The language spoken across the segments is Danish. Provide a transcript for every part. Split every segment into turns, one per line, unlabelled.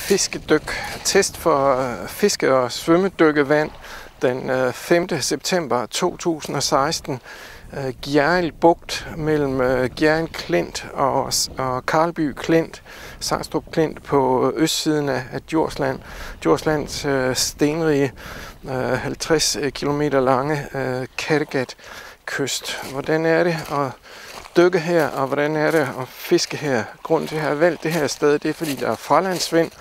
fiskedyk. Test for fiske- og svømmedykkevand den 5. september 2016. Gjerrild Bugt mellem Gjerrild Klint og Karlby Klint, Sangstrup Klint på østsiden af Djursland. Djurslands stenrige 50 km lange Kattegat kyst. Hvordan er det at dykke her, og hvordan er det at fiske her? Grunden til at jeg har valgt det her sted, det er fordi der er fralandsvind.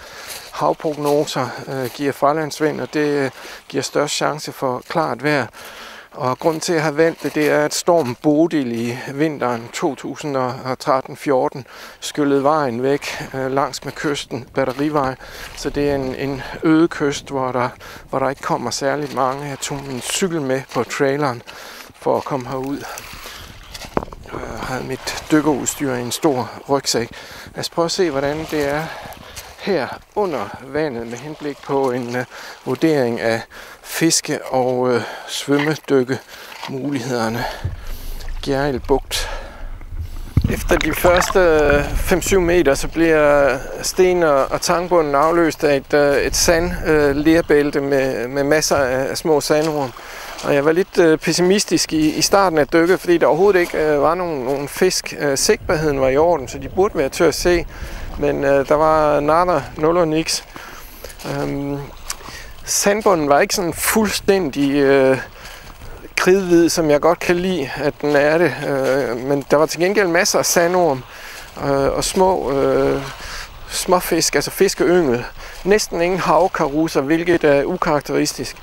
Havprognoser giver fralandsvind, og det giver størst chance for klart vejr. Og grunden til at jeg har valgt det, er at stormen Bodil i vinteren 2013-14 skyllede vejen væk langs med kysten, Batterivej. Så det er en øde kyst, hvor der ikke kommer særligt mange. Jeg tog min cykel med på traileren for at komme herud. Jeg havde mit dykkerudstyr i en stor rygsæk. Lad os prøve at se, hvordan det er her under vandet med henblik på en vurdering af fiske- og svømmedykke-mulighederne. Gjerrild Bugt. Efter de første 5-7 meter, så bliver sten- og tangbunden afløst af et sandlerbælte med masser af små sandorm. Og jeg var lidt pessimistisk i starten af dykket, fordi der overhovedet ikke var nogen fisk. Sigtbarheden var i orden, så de burde være til at se. Men der var nada, nul og niks. Sandbunden var ikke sådan fuldstændig kridhvid, som jeg godt kan lide, at den er det. Men der var til gengæld masser af sandorm og småfisk, altså fiskeyngel. Næsten ingen havkarusser, hvilket er ukarakteristisk.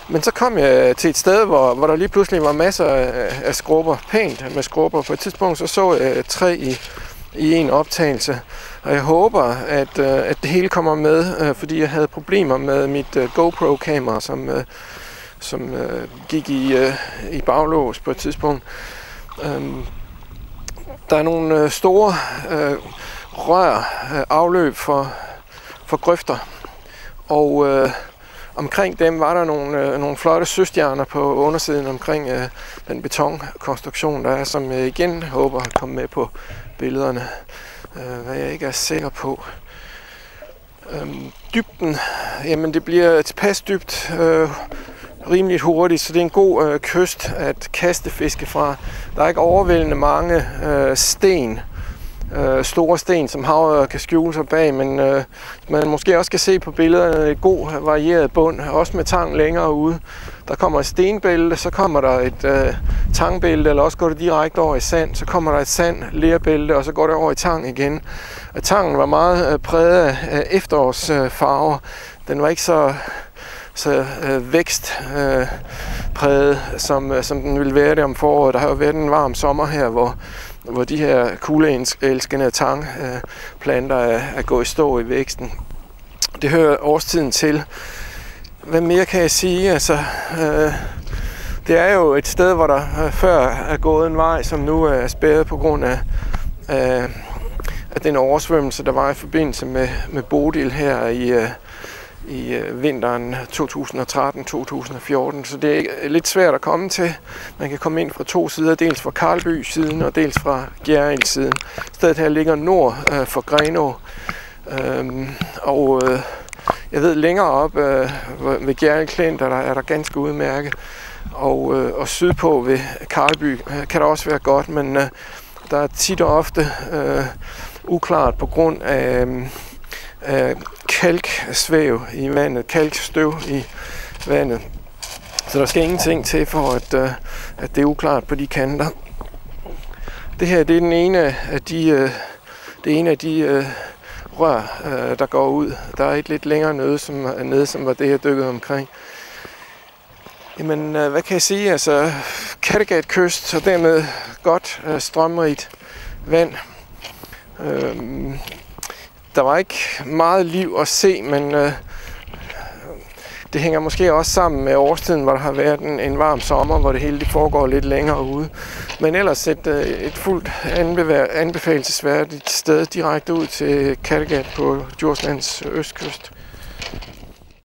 Men så kom jeg til et sted, hvor der lige pludselig var masser af skrubber, pænt med skrubber. På et tidspunkt så jeg 3 i en optagelse, og jeg håber, at det hele kommer med, fordi jeg havde problemer med mit GoPro-kamera, som gik i baglås på et tidspunkt. Der er nogle store afløb for grøfter, og omkring dem var der nogle flotte søstjerner på undersiden omkring den betonkonstruktion, der er, som jeg igen håber at komme med på billederne, hvad jeg ikke er sikker på. Dybden, jamen det bliver tilpas dybt rimeligt hurtigt, så det er en god kyst at kaste fiske fra. Der er ikke overvældende mange sten, store sten, som havet kan skjule sig bag, men man måske også kan se på billederne et god varieret bund, også med tang længere ude. Der kommer et stenbælte, så kommer der et tangbælte, eller også går det direkte over i sand, så kommer der et sand-lerbælte, og så går det over i tang igen. Og tangen var meget præget af efterårsfarver. Den var ikke så vækstpræget, som den ville være det om foråret. Der har jo været en varm sommer her, hvor de her kugleelskende tangplanter er gået i stå i væksten. Det hører årstiden til. Hvad mere kan jeg sige? Altså, det er jo et sted, hvor der før er gået en vej, som nu er spærret på grund af den oversvømmelse, der var i forbindelse med Bodil her i vinteren 2013-2014, så det er lidt svært at komme til. Man kan komme ind fra 2 sider, dels fra Karlby-siden og dels fra Gjerrild-siden. Stedet her ligger nord for Grenå, og jeg ved længere op ved Gjerrild Klint er der ganske udmærket, og sydpå ved Karlby kan der også være godt, men der er tit og ofte uklart på grund af kalksvæv i vandet, kalkstøv i vandet. Så der skal ingenting til for, at det er uklart på de kanter. Det her, det er den ene af de rør, der går ud. Der er et lidt længere nede, som var det, jeg dykkede omkring. Jamen, hvad kan jeg sige? Altså, Kattegat kyst, og dermed godt strømrigt vand. Der var ikke meget liv at se, men det hænger måske også sammen med årstiden, hvor der har været en varm sommer, hvor det hele det foregår lidt længere ude. Men ellers et fuldt anbefalelsesværdigt sted direkte ud til Kattegat på Djurslands østkyst.